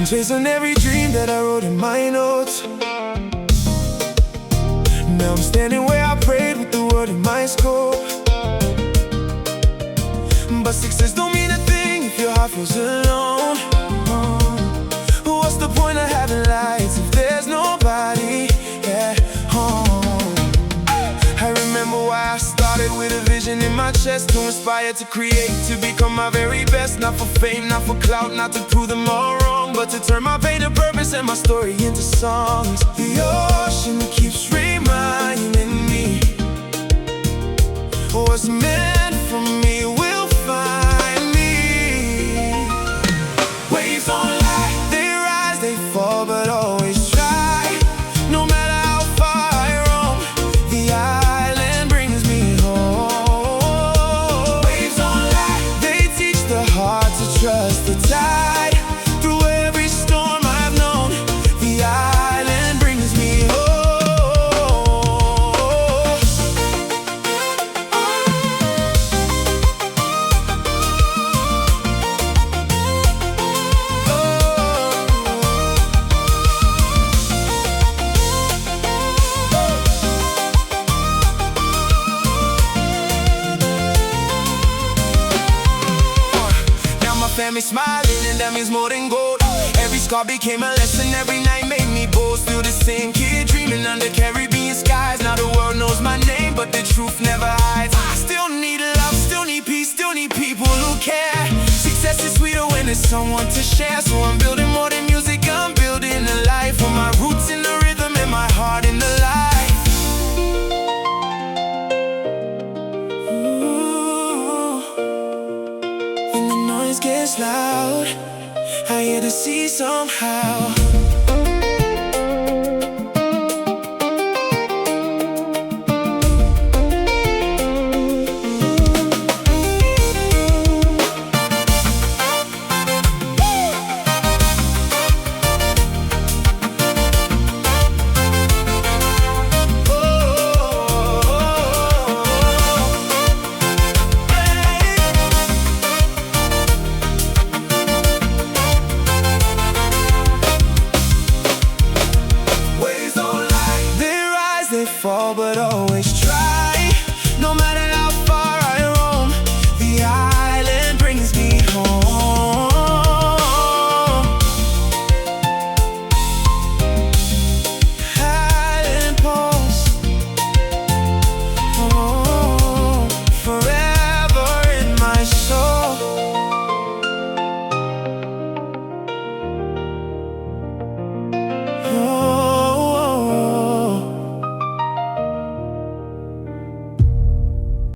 chasing every dream that I wrote in my notes. Now I'm standing where I prayed with the word in my scope. But success don't mean a thing if your heart feels alone. What's the point of having lights if there's nobody at home? I remember why I started with a vision in my chest, to inspire, to create, to become my very best. Not for fame, not for clout, not to prove them all wrong, but to turn my pain to purpose and my story into songs. The ocean keeps reminding me what's meant for me will find me. Waves don't lie, they rise, they fall, but always try. No matter how far I roam, the island brings me home. Waves don't lie, they teach the heart to trust the tide. Through every storm I've known, the island brings me home. Family smiling, and that means more than gold. Every scar became a lesson, every night made me bold. Still the same kid dreaming under Caribbean skies. Now the world knows my name, but the truth never hides. I still need love, still need peace, still need people who care. Success is sweeter when there's someone to share. So I'm building more than music, I'm building a life. With my roots in the rhythm and my heart in the light. Gets loud, I hear the sea somehow.